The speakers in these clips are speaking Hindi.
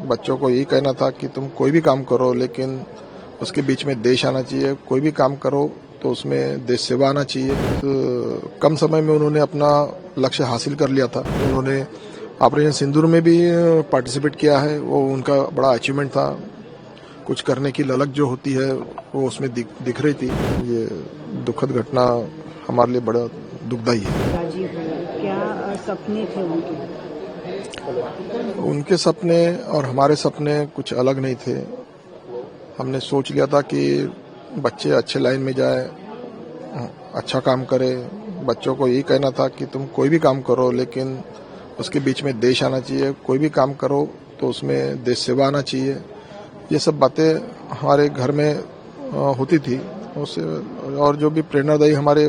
बच्चों को यही कहना था कि तुम कोई भी काम करो लेकिन उसके बीच में देश आना चाहिए। कोई भी काम करो तो उसमें देश सेवा आना चाहिए। तो कम समय में उन्होंने अपना लक्ष्य हासिल कर लिया था। उन्होंने ऑपरेशन सिंदूर में भी पार्टिसिपेट किया है। वो उनका बड़ा अचीवमेंट था। कुछ करने की ललक जो होती है वो उसमें दिख रही थी। ये दुखद घटना हमारे लिए बड़ा दुखदायी है। क्या सपने थे उनके सपने और हमारे सपने कुछ अलग नहीं थे। हमने सोच लिया था कि बच्चे अच्छे लाइन में जाए, अच्छा काम करे। बच्चों को यही कहना था कि तुम कोई भी काम करो लेकिन उसके बीच में देश आना चाहिए। कोई भी काम करो तो उसमें देश सेवा आना चाहिए। ये सब बातें हमारे घर में होती थी। उससे और जो भी प्रेरणादायी हमारे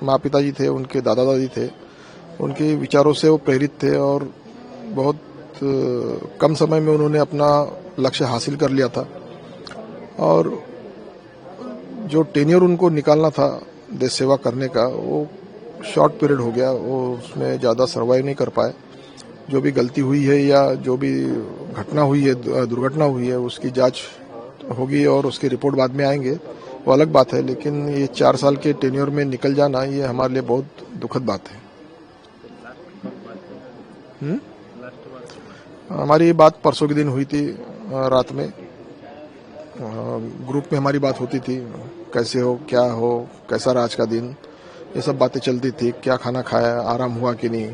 माँ पिताजी थे, उनके दादा दादी थे, उनके विचारों से वो प्रेरित थे और बहुत कम समय में उन्होंने अपना लक्ष्य हासिल कर लिया था। और जो टेन्योर उनको निकालना था देश सेवा करने का, वो शॉर्ट पीरियड हो गया। वो उसमें ज़्यादा सर्वाइव नहीं कर पाए। जो भी गलती हुई है या जो भी घटना हुई है, दुर्घटना हुई है, उसकी जांच होगी और उसकी रिपोर्ट बाद में आएंगे, वो अलग बात है। लेकिन ये 4 साल के टेन्योर में निकल जाना, ये हमारे लिए बहुत दुखद बात है। हमारी बात परसों के दिन हुई थी रात में। ग्रुप में हमारी बात होती थी, कैसे हो, क्या हो, कैसा रहा आज का दिन, ये सब बातें चलती थी। क्या खाना खाया, आराम हुआ कि नहीं।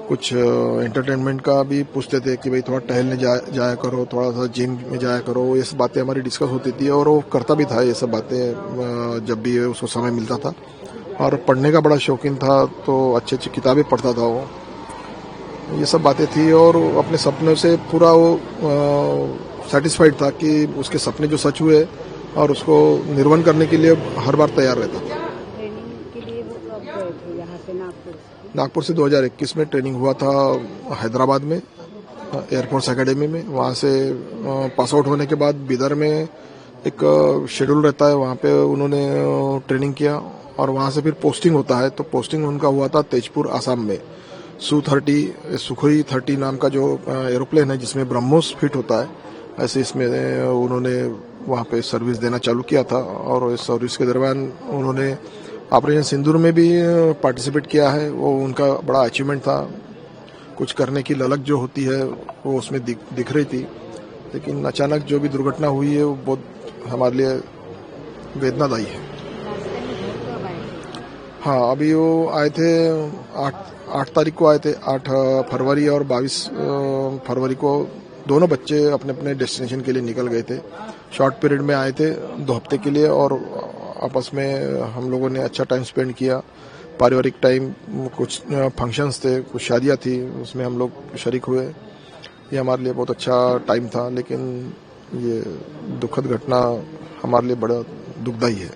कुछ एंटरटेनमेंट का भी पूछते थे कि भाई थोड़ा टहलने जाया करो, थोड़ा सा जिम में जाया करो। ये सब बातें हमारी डिस्कस होती थी और वो करता भी था ये सब बातें जब भी उसको समय मिलता था। और पढ़ने का बड़ा शौकीन था, तो अच्छी अच्छी किताबें पढ़ता था वो। ये सब बातें थी और अपने सपनों से पूरा वो सेटिस्फाइड था कि उसके सपने जो सच हुए और उसको निर्वहन करने के लिए हर बार तैयार रहता था। ट्रेनिंग के लिए वो कब गए थे यहाँ से नागपुर से 2021 में ट्रेनिंग हुआ था हैदराबाद में, एयरफोर्स एकेडमी में। वहाँ से पास आउट होने के बाद बिदर में एक शेड्यूल रहता है, वहाँ पे उन्होंने ट्रेनिंग किया और वहाँ से फिर पोस्टिंग होता है। तो पोस्टिंग उनका हुआ था तेजपुर, आसाम में। सुखोई 30 नाम का जो एरोप्लेन है जिसमें ब्रह्मोस फिट होता है, ऐसे इसमें उन्होंने वहाँ पे सर्विस देना चालू किया था। और इस सर्विस के दरमियान उन्होंने ऑपरेशन सिंदूर में भी पार्टिसिपेट किया है। वो उनका बड़ा अचीवमेंट था। कुछ करने की ललक जो होती है वो उसमें दिख रही थी। लेकिन अचानक जो भी दुर्घटना हुई है वो बहुत हमारे लिए वेदनादायी है। हाँ, अभी वो आए थे 8 तारीख को आए थे। 8 फरवरी और 22 फरवरी को दोनों बच्चे अपने अपने डेस्टिनेशन के लिए निकल गए थे। शॉर्ट पीरियड में आए थे 2 हफ्ते के लिए और आपस में हम लोगों ने अच्छा टाइम स्पेंड किया। पारिवारिक टाइम, कुछ फंक्शंस थे, कुछ शादियाँ थी, उसमें हम लोग शरीक हुए। ये हमारे लिए बहुत अच्छा टाइम था। लेकिन ये दुखद घटना हमारे लिए बड़ा दुखदायी है।